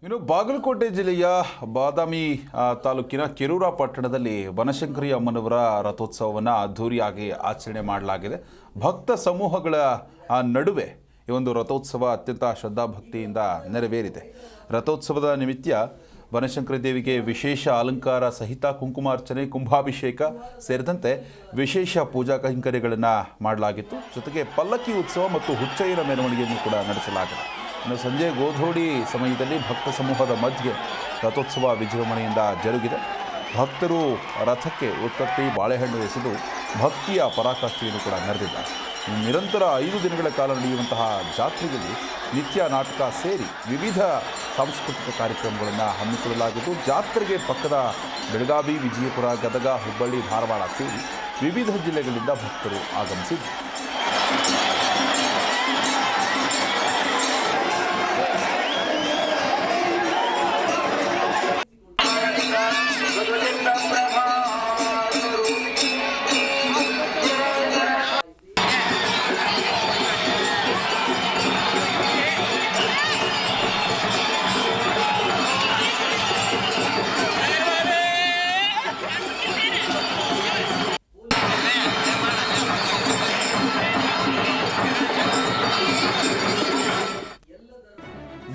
ಇನ್ನು ಬಾಗಲಕೋಟೆ ಜಿಲ್ಲೆಯ ಬಾದಾಮಿ ತಾಲೂಕಿನ ಕೆರೂರ ಪಟ್ಟಣದಲ್ಲಿ ಬನಶಂಕರಿ ಅಮ್ಮನವರ ರಥೋತ್ಸವವನ್ನು ಅದ್ಧೂರಿಯಾಗಿ ಆಚರಣೆ ಮಾಡಲಾಗಿದೆ. ಭಕ್ತ ಸಮೂಹಗಳ ನಡುವೆ ಈ ಒಂದು ರಥೋತ್ಸವ ಅತ್ಯಂತ ಶ್ರದ್ಧಾಭಕ್ತಿಯಿಂದ ನೆರವೇರಿದೆ. ರಥೋತ್ಸವದ ನಿಮಿತ್ತ ಬನಶಂಕರಿ ದೇವಿಗೆ ವಿಶೇಷ ಅಲಂಕಾರ ಸಹಿತ ಕುಂಕುಮಾರ್ಚನೆ, ಕುಂಭಾಭಿಷೇಕ ಸೇರಿದಂತೆ ವಿಶೇಷ ಪೂಜಾ ಕೈಂಕರ್ಯಗಳನ್ನು ಮಾಡಲಾಗಿತ್ತು. ಜೊತೆಗೆ ಪಲ್ಲಕ್ಕಿ ಉತ್ಸವ ಮತ್ತು ಹುಚ್ಚಯ್ಯನ ಮೆರವಣಿಗೆಯನ್ನು ಕೂಡ ನಡೆಸಲಾಗಿದೆ. ಇನ್ನು ಸಂಜೆ ಗೋಧೋಡಿ ಸಮಯದಲ್ಲಿ ಭಕ್ತ ಸಮೂಹದ ಮಧ್ಯೆ ರಥೋತ್ಸವ ವಿಜೃಂಭಣೆಯಿಂದ ಜರುಗಿದೆ. ಭಕ್ತರು ರಥಕ್ಕೆ ಉತ್ತತ್ತಿ ಬಾಳೆಹಣ್ಣು ಎಸೆದು ಭಕ್ತಿಯ ಪರಾಕಾಷ್ಠೆಯನ್ನು ಕೂಡ ನೆರೆದಿದ್ದಾರೆ. ನಿರಂತರ 5 ದಿನಗಳ ಕಾಲ ನಡೆಯುವಂತಹ ಜಾತ್ರೆಯಲ್ಲಿ ನಿತ್ಯ ನಾಟಕ ಸೇರಿ ವಿವಿಧ ಸಾಂಸ್ಕೃತಿಕ ಕಾರ್ಯಕ್ರಮಗಳನ್ನು ಹಮ್ಮಿಕೊಳ್ಳಲಾಗಿದ್ದು, ಜಾತ್ರೆಗೆ ಪಕ್ಕದ ಬೆಳಗಾವಿ, ವಿಜಯಪುರ, ಗದಗ, ಹುಬ್ಬಳ್ಳಿ, ಧಾರವಾಡ ಸೇರಿ ವಿವಿಧ ಜಿಲ್ಲೆಗಳಿಂದ ಭಕ್ತರು ಆಗಮಿಸಿದರು.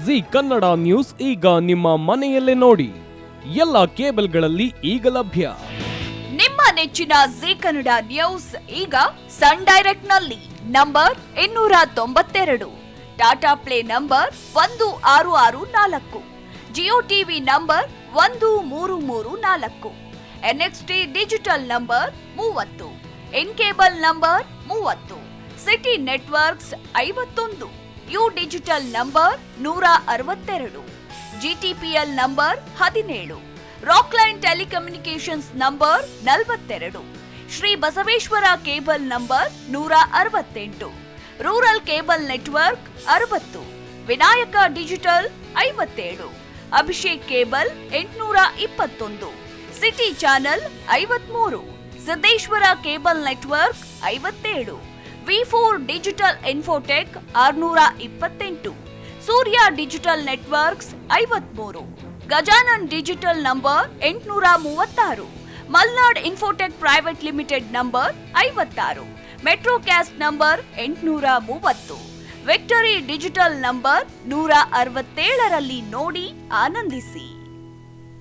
ಜಿ ಕನ್ನಡ ನ್ಯೂಸ್ ಈಗ ನಿಮ್ಮ ಮನೆಯಲ್ಲೇ ನೋಡಿ. ಎಲ್ಲ ಕೇಬಲ್ಗಳಲ್ಲಿ ಈಗ ಲಭ್ಯ. ನಿಮ್ಮ ನೆಚ್ಚಿನ ಜಿ ಕನ್ನಡ ನ್ಯೂಸ್ ಈಗ ಸನ್ ಡೈರೆಕ್ಟ್ ನಲ್ಲಿ number 292, Tata play number 1664, Jio TV number 1334, NXT digital number 30, in cable number 30, city networks 51, U digital number 162, GTPL number 17, Rockline telecommunications number 42, Shri Basaveshwara cable number 168, rural cable network 60, Vinayaka digital 57, Abhishek cable 821, city channel 53, Siddeshwara cable network 57, V4 digital Infotech 628, Surya digital networks 53, Gajanan digital number 836, Malnad Infotech private limited number 56, Metrocast number 830, Victory digital number 167ರಲ್ಲಿ ನೋಡಿ ಆನಂದಿಸಿ.